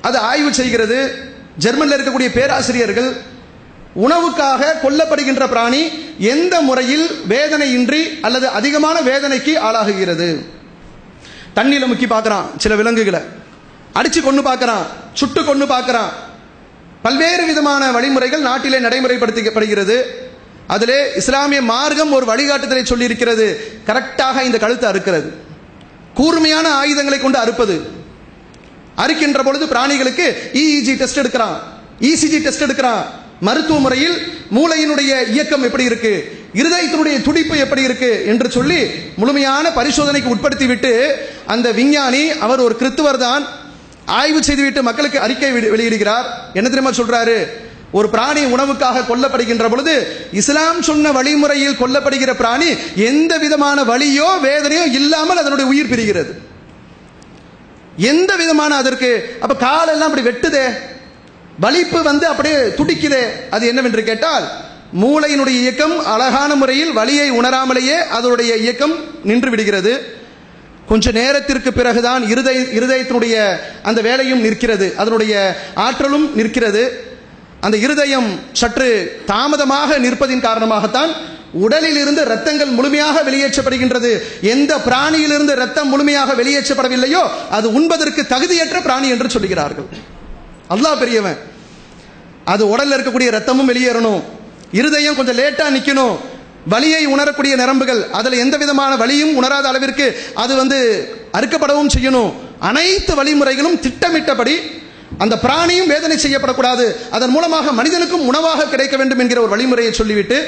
அது ஆய்வு செய்கிறது. ஜெர்மனியில் இருக்கக்கூடிய பேராசிரியர்கள் உணவுக்காக கொல்லப்படுகின்ற பிராணி எந்த முறையில் வேதனையின்றி அல்லது அதிகமான வேதனைக்கு ஆளாகுகிறது. தண்ணியில் முக்கி பார்க்கறான், சில விலங்குகளை அடிச்சு கொண்டு பார்க்கறான், சுட்டு கொண்டு பார்க்கறான். பல்வேறு விதமான வழிமுறைகள் நாட்டிலே நடைமுறைப்படுத்தப்படுகிறது. அதிலே இஸ்லாமிய மார்க்கம் ஒரு வழிகாட்டுதலை சொல்லி இருக்கிறது. கரெக்டாக இந்த கழுத்தை அறுக்கிறது, கூர்மையான ஆயுதங்களை கொண்டு அறுப்பது. அறுக்கின்ற பொழுது பிராணிகளுக்கு EEG டெஸ்ட் எடுக்கிறான், ECG டெஸ்ட் எடுக்கிறான். மருத்துவ முறையில் மூளையினுடைய இயக்கம் எப்படி இருக்கு, இருதயத்தினுடைய துடிப்பு எப்படி இருக்கு என்று சொல்லி முழுமையான பரிசோதனைக்கு உட்படுத்திவிட்டு அந்த விஞ்ஞானி, அவர் ஒரு கிறிஸ்துவர் தான், ஆய்வு செய்துவிட்டு மக்களுக்கு அறிக்கை வெளியிடுகிறார். என்ன தெரியுமா சொல்றாரு? ஒரு பிராணி உணவுக்காக கொல்லப்படுகின்ற பொழுது இஸ்லாம் சொன்ன வழிமுறையில் கொல்லப்படுகிற பிராணி எந்த விதமான வலியோ வேதனையோ இல்லாமல் அதனுடைய உயிர் பிரிகிறது. எந்த விதமான அதற்கு அப்ப காலெல்லாம் அப்படி வெட்டுதே, வலிப்பு அப்படியே துடிக்குதே, அது என்னவென்று கேட்டால் மூளையினுடைய இயக்கம் அழகான முறையில் வலியை உணராமலேயே அதனுடைய இயக்கம் நின்று விடுகிறது. கொஞ்ச நேரத்திற்கு பிறகுதான் இருதயத்தினுடைய அந்த வேலையும் நிற்கிறது, அதனுடைய ஆற்றலும் நிற்கிறது. அந்த இருதயம் சற்று தாமதமாக நிற்பதின் காரணமாகத்தான் உடலில் இருந்து ரத்தங்கள் முழுமையாக வெளியேற்றப்படுகின்றது. எந்த பிராணியிலிருந்து ரத்தம் முழுமையாக வெளியேற்றப்படவில்லையோ அது உண்பதற்கு தகுதியற்ற பிராணி என்று சொல்லுகிறார்கள். அல்லாஹ் பெரியவன். அது உடல்ல இருக்கக்கூடிய ரத்தமும் வெளியேறணும், இருதயம் கொஞ்சம் லேட்டா நிக்கணும், வலியை உணரக்கூடிய நரம்புகள் அதில் எந்த விதமான வலியும் உணராத அளவிற்கு அது அறுக்கப்படவும் செய்யணும். அனைத்து வழிமுறைகளும் திட்டமிட்டபடி அந்த பிராணியும் வேதனை செய்யப்படக்கூடாது, அதன் மூலமாக மனிதனுக்கும் உணவாக கிடைக்க வேண்டும் என்கிற ஒரு வழிமுறையை சொல்லிவிட்டு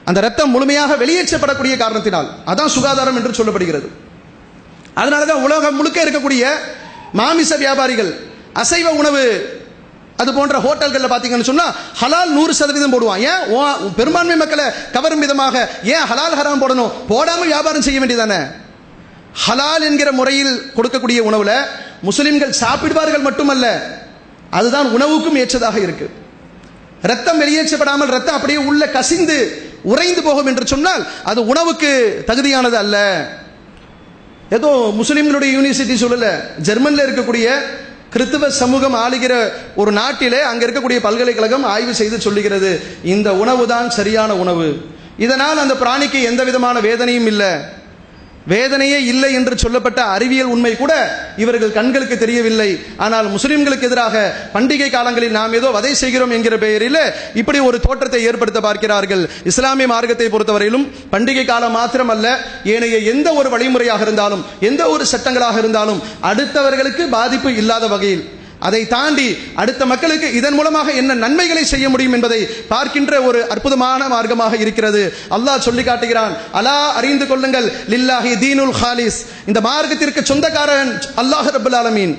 அந்த ரத்தம் முழுமையாக வெளியேற்றப்படக்கூடிய காரணத்தினால் அதான் சுகாதாரம் என்று சொல்லப்படுகிறது. அதனாலதான் உலகம் முழுக்க இருக்கக்கூடிய மாமிச வியாபாரிகள் அசைவ உணவு அது போன்ற ஹோட்டல்களில் பார்த்தீங்கன்னு சொன்னா ஹலால் 100% போடுவான். ஏன் பெரும்பான்மை மக்களை கவரும் விதமாக ஏன் ஹலால் ஹராம் போடணும்? போடாமல் வியாபாரம் செய்ய வேண்டியதானே. ஹலால் என்கிற முறையில் கொடுக்கக்கூடிய உணவுல முஸ்லிம்கள் சாப்பிடுவார்கள் மட்டுமல்ல, அதுதான் உணவுக்கும் ஏற்றதாக இருக்கு. ரத்தம் வெளியேற்றப்படாமல் ரத்தம் அப்படியே உள்ள கசிந்து உறைந்து போகும் என்று சொன்னால் அது உணவுக்கு தகுதியானது அல்ல. ஏதோ முஸ்லிம்களுடைய யூனிவர்சிட்டி சொல்லல, ஜெர்மன்ல இருக்கக்கூடிய கிறிஸ்தவ சமூகம் ஆளுகிற ஒரு நாட்டிலே அங்க இருக்கக்கூடிய பல்கலைக்கழகம் ஆய்வு செய்து சொல்லுகிறது, இந்த உணவு தான் சரியான உணவு. இதனால் அந்த பிராணிக்கு எந்த விதமான வேதனையும் இல்லை. வேதனையே இல்லை என்று சொல்லப்பட்ட அறிவியல் உண்மை கூட இவர்கள் கண்களுக்கு தெரியவில்லை. ஆனால் முஸ்லிம்களுக்கு எதிராக பண்டிகை காலங்களில் நாம் ஏதோ வதை செய்கிறோம் என்கிற பெயரில் இப்படி ஒரு தோற்றத்தை ஏற்படுத்த பார்க்கிறார்கள். இஸ்லாமிய மார்க்கத்தை பொறுத்தவரையிலும் பண்டிகை காலம் மாத்திரமல்ல, ஏனைய எந்த ஒரு வழிமுறையாக இருந்தாலும் எந்த ஒரு சட்டங்களாக இருந்தாலும் அடுத்தவர்களுக்கு பாதிப்பு இல்லாத வகையில், அதை தாண்டி அடுத்த மக்களுக்கு இதன் மூலமாக என்ன நன்மைகளை செய்ய முடியும் என்பதை பார்க்கின்ற ஒரு அற்புதமான மார்க்கமாக இருக்கிறது. அல்லாஹ் சொல்லி காட்டுகிறான், அலா அறிந்து கொள்ளுங்கள், லில்லாஹி தீனுல் ஹாலிஸ், இந்த மார்க்கத்திற்கு சொந்தக்காரன் அல்லாஹ் ரப்பல் ஆலமீன்,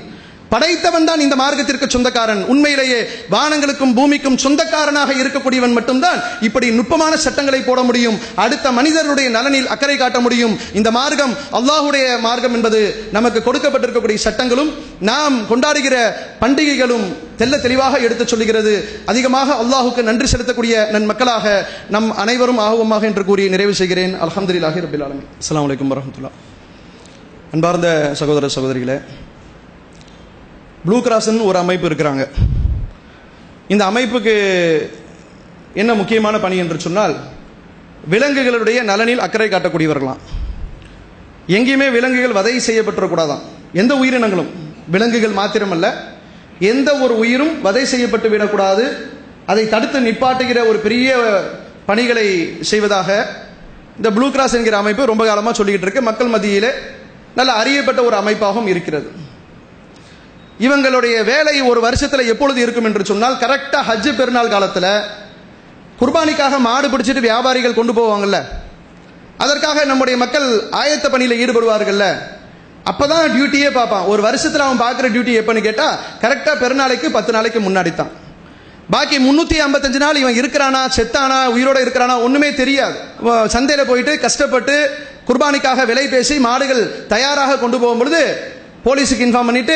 படைத்தவன் தான் இந்த மார்க்கத்திற்கு சொந்தக்காரன். உண்மையிலேயே வானங்களுக்கும் பூமிக்கும் சொந்தக்காரனாக இருக்கக்கூடியவன் மட்டும்தான் இப்படி நுட்பமான சட்டங்களை போட முடியும், அடுத்த மனிதர்களுடைய நலனில் அக்கறை காட்ட முடியும். இந்த மார்க்கம் அல்லாஹுடைய மார்க்கம் என்பது நமக்கு கொடுக்கப்பட்டிருக்கக்கூடிய சட்டங்களும் நாம் கொண்டாடுகிற பண்டிகைகளும் தெல்ல தெளிவாக எடுத்து சொல்லுகிறது. அதிகமாக அல்லாஹுக்கு நன்றி செலுத்தக்கூடிய நன்மக்களாக நம் அனைவரும் ஆகுவோமாக என்று கூறி நிறைவு செய்கிறேன். அல்ஹம்துலில்லாஹி ரப்பில் ஆலமீன். அஸ்ஸலாமு அலைக்கும் வரஹ்மத்துல்லாஹ். அன்பார்ந்த சகோதர சகோதரிகளே, ப்ளூ கிராஸ்ன்னு ஒரு அமைப்பு இருக்கிறாங்க. இந்த அமைப்புக்கு என்ன முக்கியமான பணி என்று சொன்னால், விலங்குகளுடைய நலனில் அக்கறை காட்டக்கூடியவர்களாம். எங்கேயுமே விலங்குகள் வதை செய்யப்பட்டுறக்கூடாதான். எந்த உயிரினங்களும், விலங்குகள் மாத்திரமல்ல, எந்த ஒரு உயிரும் வதை செய்யப்பட்டு விடக்கூடாது. அதை தடுத்து நிப்பாட்டுகிற ஒரு பெரிய பணிகளை செய்வதாக இந்த ப்ளூ கிராஸ் என்கிற அமைப்பு ரொம்ப காலமாக சொல்லிக்கிட்டு இருக்கு. மக்கள் மத்தியிலே நல்ல அறியப்பட்ட ஒரு அமைப்பாகவும் இருக்கிறது. இவங்களுடைய வேலை ஒரு வருஷத்தில் எப்பொழுது இருக்கும் என்று சொன்னால், கரெக்டா ஹஜ் பெருநாள் காலத்தில் குர்பானிக்காக மாடு பிடிச்சிட்டு வியாபாரிகள் கொண்டு போவாங்கல்ல, அதற்காக நம்முடைய மக்கள் ஆயத்த பணியில் ஈடுபடுவார்கள்ல, அப்பதான் டியூட்டியே பார்ப்பான். ஒரு வருஷத்தில் அவன் பார்க்குற டியூட்டி எப்பன்னு கேட்டா கரெக்டா பெருநாளைக்கு 10 நாளைக்கு முன்னாடி தான். பாக்கி 355 நாள் இவன் இருக்கிறானா செத்தானா உயிரோட இருக்கிறானா ஒண்ணுமே தெரியாது. சந்தையில போயிட்டு கஷ்டப்பட்டு குர்பானிக்காக விலை பேசி மாடுகள் தயாராக கொண்டு போகும் பொழுது போலீஸுக்கு இன்ஃபார்ம் பண்ணிட்டு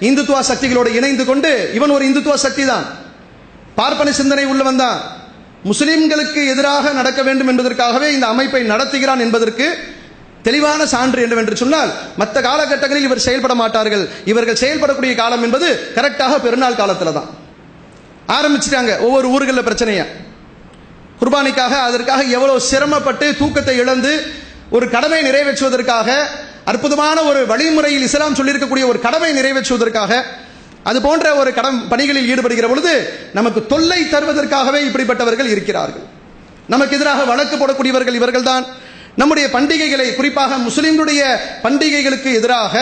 இந்துத்துவ சக்திகளோடு இணைந்து கொண்டு, இவன் ஒரு இந்துத்துவ சக்தி தான், பார்ப்பன சிந்தனை உள்ளவன் தான், முஸ்லிம்களுக்கு எதிராக நடக்க வேண்டும் என்பதற்காகவே இந்த அமைப்பை நடத்துகிறான் என்பதற்கு தெளிவான சான்று என்னவென்று சொன்னால், மற்ற காலகட்டங்களில் இவர் செயல்பட மாட்டார்கள். இவர்கள் செயல்படக்கூடிய காலம் என்பது கரெக்டாக பெருநாள் காலத்தில் தான். ஆரம்பிச்சிட்டாங்க ஒவ்வொரு ஊர்களில் பிரச்சனையா. குர்பானிக்காக அதற்காக எவ்வளவு சிரமப்பட்டு தூக்கத்தை இழந்து ஒரு கடமை நிறைவேற்றுவதற்காக, அற்புதமான ஒரு வழிமுறையில் இஸ்லாம் சொல்லியிருக்கக்கூடிய ஒரு கடமை நிறைவேற்றுவதற்காக, அது போன்ற ஒரு பணிகளில் ஈடுபடுகிற பொழுது நமக்கு தொல்லை தருவதற்காகவே இப்படிப்பட்டவர்கள் இருக்கிறார்கள். நமக்கு எதிராக வழக்கு போடக்கூடியவர்கள் இவர்கள் தான். நம்முடைய பண்டிகைகளை, குறிப்பாக முஸ்லிம்களுடைய பண்டிகைகளுக்கு எதிராக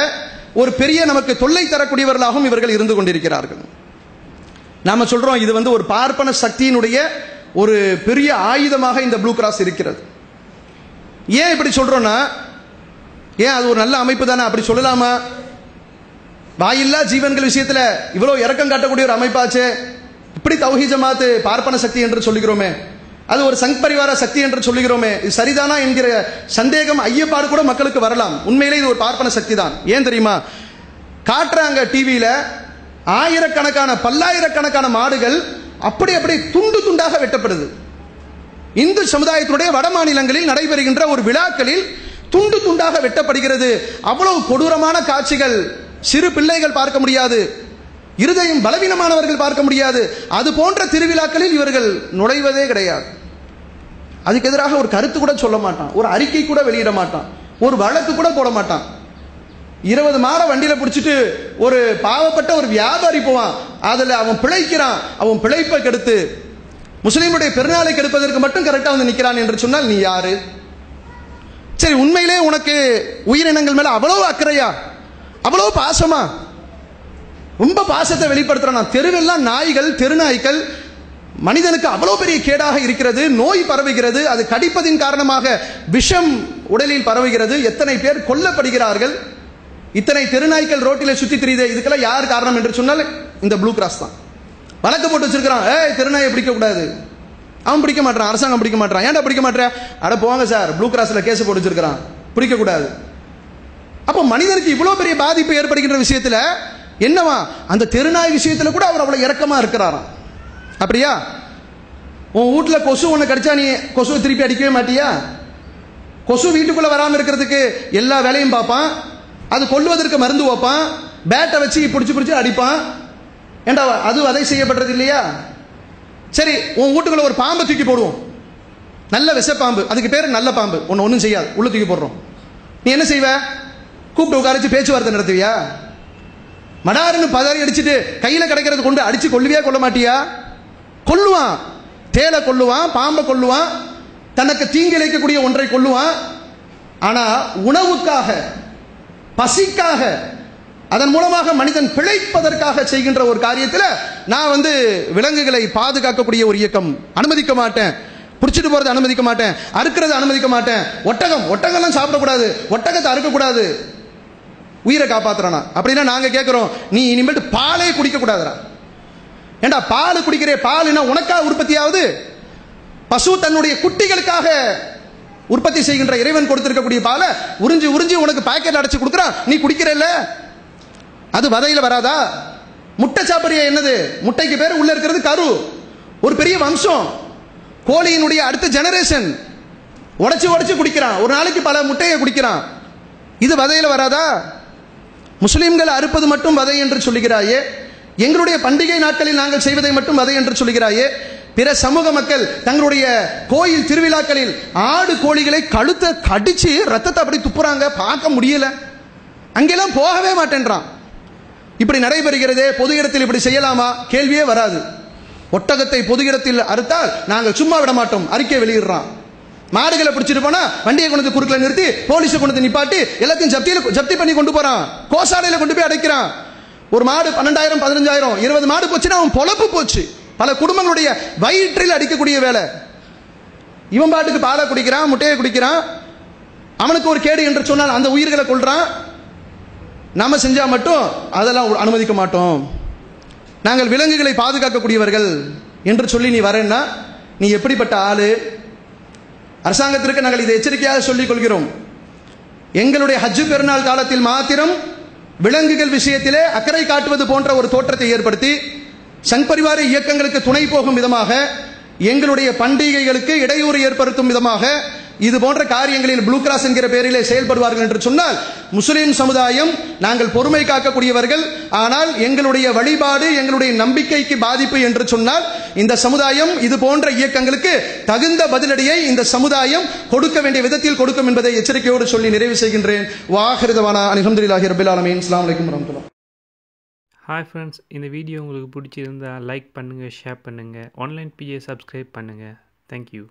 ஒரு பெரிய நமக்கு தொல்லை தரக்கூடியவர்களாகவும் இவர்கள் இருந்து கொண்டிருக்கிறார்கள். நாம சொல்றோம், இது ஒரு பார்ப்பன சக்தியினுடைய ஒரு பெரிய ஆயுதமாக இந்த ப்ளூ கிராஸ் இருக்கிறது. ஏன் இப்படி சொல்றோம்னா, ஏன் அது ஒரு நல்ல அமைப்பு தானே, அப்படி சொல்லலாமா? வாயில்லா ஜீவன்கள் விஷயத்துல இவ்வளவு இரக்கம் காட்டக்கூடிய ஒரு அமைப்பாச்சு, இப்படி தௌஹீத் ஜமாத் பார்ப்பன சக்தி என்று சொல்லுகிறோமே, அது ஒரு சங் பரிவார சக்தி என்று சொல்லுகிறோமே, இது சரிதானா என்கிற சந்தேகம், ஐயப்பாடு கூட மக்களுக்கு வரலாம். உண்மையிலே இது ஒரு பார்ப்பன சக்தி தான். ஏன் தெரியுமா? காட்டுறாங்க டிவியில ஆயிரக்கணக்கான பல்லாயிரக்கணக்கான மாடுகள் அப்படி அப்படி துண்டு துண்டாக வெட்டப்படுது. இந்து சமுதாயத்தினுடைய வட மாநிலங்களில் நடைபெறுகின்ற ஒரு விழாக்களில் துண்டு துண்டாக வெட்டப்படுகிறது. அவ்வளவு கொடூரமான காட்சிகள் சிறு பிள்ளைகள் பார்க்க முடியாது, இருதயம் பலவீனமானவர்கள் பார்க்க முடியாது. அது போன்ற திருவிழாக்களில் இவர்கள் நுழைவதே கிடையாது. அதுக்கு எதிராக ஒரு கருத்து கூட சொல்ல மாட்டான், ஒரு அறிக்கை கூட வெளியிட மாட்டான், ஒரு வழக்கு கூட போட மாட்டான். 20 மாட வண்டியில பிடிச்சிட்டு ஒரு பாவப்பட்ட ஒரு வியாபாரி போவான், அதுல அவன் பிழைக்கிறான், அவன் பிழைப்பை கெடுத்து முஸ்லீமுடைய பெருநாளை கெடுப்பதற்கு மட்டும் கரெக்டா வந்து நிற்கிறான் என்று சொன்னால் நீ யாரு? சரி, உண்மையிலே உனக்கு உயிரினங்கள் மேல அவ்வளவு அக்கறையா, அவ்வளவு பாசமா? ரொம்ப பாசத்தை வெளிப்படுத்துறான். தெருவெல்லாம் நாய்கள், தெருநாய்கள், மனிதனுக்கு அவ்வளவு பெரிய கேடாக இருக்கிறது. நோய் பரவுகிறது, அது கடிப்பதின் காரணமாக விஷம் உடலில் பரவுகிறது. எத்தனை பேர் கொல்லப்படுகிறார்கள். இத்தனை தெருநாய்க்கள் ரோட்டில் சுத்தி திரியுது. இதுக்கெல்லாம் யார் காரணம் என்று சொன்னால் இந்த ப்ளூ கிராஸ் தான். வழக்கு போட்டு வச்சிருக்கிறான், தெருநாயை பிடிக்க கூடாது. அவன் பிடிக்க மாட்டான், அரசாங்கம் பிடிக்க மாட்டான். ஏன்டா பிடிக்க மாட்டேன்? அட போங்க சார், ப்ளூ கிராஸ்ல கேஸ் போட்டு வச்சிருக்கிறான், பிடிக்க கூடாது. அப்போ மனிதனுக்கு இவ்வளவு பெரிய பாதிப்பு ஏற்படுகின்ற விஷயத்துல என்னவா, அந்த தெருநாய் விஷயத்துல கூட அவர் அவ்வளவு இரக்கமா இருக்கிறாராம். அப்படியா? உன் வீட்டுல கொசு ஒண்ணு கடிச்சா நீ கொசுவை திருப்பி அடிக்கவே மாட்டியா? கொசு வீட்டுக்குள்ள வராம இருக்கிறதுக்கு எல்லா வேலையும் பார்ப்பான், அது கொல்லுவதற்கு மருந்து வைப்பான், பேட்டை வச்சு பிடிச்சு பிடிச்சு அடிப்பான். ஏண்டா அது அதை செய்யப்படுறது இல்லையா? சரி, உன் வீட்டுக்குள்ள ஒரு பாம்பை தூக்கி போடுவோம், நல்ல விஷப்பாம்பு, அதுக்கு பேர் நல்ல பாம்பு, ஒன்றும் செய்யாது, உள்ள தூக்கி போடுறோம். நீ என்ன செய்வ? கூப்பிட்டு உட்காரிச்சு பேச்சுவார்த்தை நடத்துவியா? மடாருன்னு பதறி அடிச்சுட்டு கையில கிடைக்கிறது கொண்டு அடிச்சு கொல்லுவியா கொல்ல மாட்டியா? கொல்லுவான். தேலை கொல்லுவான், பாம்பை கொல்லுவான், தனக்கு தீங்கிழைக்கக்கூடிய ஒன்றை கொல்லுவான். ஆனா உணவுக்காக, பசிக்காக, அதன் மூலமாக மனிதன் பிழைப்பதற்காக செய்கின்ற ஒரு காரியத்தில் நான் விலங்குகளை பாதுகாக்கக்கூடிய ஒரு இயக்கம் அனுமதிக்க மாட்டேன். பிடிச்சிட்டு போறது அனுமதிக்க மாட்டேன், அறுக்கிறது அனுமதிக்க மாட்டேன். ஒட்டகம்லாம் சாப்பிடக்கூடாது, ஒட்டகத்தை அறுக்கக்கூடாது, உயிரை காப்பாத்துறானா? அப்படின்னா நாங்க கேட்கிறோம், நீ இனிமேட்டு பாலே குடிக்க கூடாதுரா. ஏண்டா பால் குடிக்கிறே? பால்னா உனக்காக உற்பத்தி ஆகுது. பசு தன்னுடைய குட்டிகளுக்காக உற்பத்தி செய்கின்ற இறைவன் கொடுத்திருக்கக்கூடிய பாலை உறிஞ்சி உறிஞ்சி உனக்கு பாக்கெட் அடைச்சு கொடுக்குறான், நீ குடிக்கிறல்ல, அது வதையில வராதா? முட்டை சாப்பிடுறியா? என்னது முட்டைக்கு பேர்? உள்ள இருக்கிறது கரு, ஒரு பெரிய வம்சம், கோழியினுடைய அடுத்த ஜெனரேஷன். உடைச்சு உடைச்சு குடிக்கிறான், ஒரு நாளைக்கு பல முட்டையை குடிக்கிறான், இது வதையில வராதா? முஸ்லிம்கள் அறுப்பது மட்டும் வதை என்று சொல்லுகிறாயே, எங்களுடைய பண்டிகை நாட்களில் நாங்கள் செய்வதை மட்டும் வதை என்று சொல்லுகிறாயே, பிற சமூக மக்கள் தங்களுடைய கோயில் திருவிழாக்களில் ஆடு கோழிகளை கழுத்தை கடிச்சு ரத்தத்தை அப்படி துப்புறாங்க, பார்க்க முடியல, அங்கெல்லாம் போகவே மாட்டேன்றான். இப்படி நடைபெறுகிறதே, பொது இடத்தில் இப்படி செய்யலாமா? கேள்வியே வராது. ஒட்டகத்தை பொது இடத்தில் அறுத்தால் நாங்கள் சும்மா விட மாட்டோம், அறிக்கை வெளியிடுறான். மாடுகளை பிடிச்சிட்டு போனா வண்டியை கொண்டு குறுக்கல நிறுத்தி போலீஸை கொண்டு நிப்பாட்டி எல்லாத்தையும் ஜப்தி பண்ணி கொண்டு போறான், கோசாலையில கொண்டு போய் அடைக்கிறான். ஒரு மாடு 12,000 15,000 20 மாடு போச்சுன்னா அவன் பொழப்பு போச்சு. பல குடும்பங்களுடைய வயிற்றில் அடிக்கக்கூடிய வேலை. இவன் பாட்டுக்கு பாலை குடிக்கிறான், முட்டையை குடிக்கிறான், அவனுக்கு ஒரு கேடு என்று சொன்னால் அந்த உயிர்களை கொள்றான். நாம செஞ்சா மட்டும் அதெல்லாம் அனுமதிக்க மாட்டோம், நாங்கள் விலங்குகளை பாதுகாக்கக்கூடியவர்கள் என்று சொல்லி நீ வரேன்னா நீ எப்படிப்பட்ட ஆளு? அரசாங்கத்திற்கு நாங்கள் இதை எச்சரிக்கையாக சொல்லிக் கொள்கிறோம். எங்களுடைய ஹஜ் பெருநாள் காலத்தில் மாத்திரம் விலங்குகள் விஷயத்திலே அக்கறை காட்டுவது போன்ற ஒரு தோற்றத்தை ஏற்படுத்தி சங் பரிவார இயக்கங்களுக்கு துணை போகும் விதமாக, எங்களுடைய பண்டிகைகளுக்கு இடையூறு ஏற்படுத்தும் விதமாக இது போன்ற காரியங்களில் ப்ளூ கிராஸ் என்கிற பெயரிலே செயல்படுவார்கள் என்று சொன்னால், முஸ்லிம் சமுதாயம் நாங்கள் பொறுமை காக்கக்கூடியவர்கள், ஆனால் எங்களுடைய வழிபாடு எங்களுடைய நம்பிக்கைக்கு பாதிப்பு என்று சொன்னால் இந்த சமுதாயம் இது போன்ற இயக்கங்களுக்கு தகுந்த பதிலடியை இந்த சமுதாயம் கொடுக்க வேண்டிய விதத்தில் கொடுக்கும் என்பதை எச்சரிக்கையோடு சொல்லி நிறைவு செய்கின்றேன். வாஹிருதவானா அல்ஹம்துலில்லாஹி ரப்பில் ஆலமீன். அஸ்ஸலாமு அலைக்கும் வரஹ்மத்துல்லாஹ். ஹாய் ஃப்ரெண்ட்ஸ், இந்த வீடியோ உங்களுக்கு பிடிச்சிருந்தால் லைக் பண்ணுங்கள், ஷேர் பண்ணுங்கள், ஆன்லைன் பிஏ சப்ஸ்கிரைப் பண்ணுங்கள். தேங்க்யூ.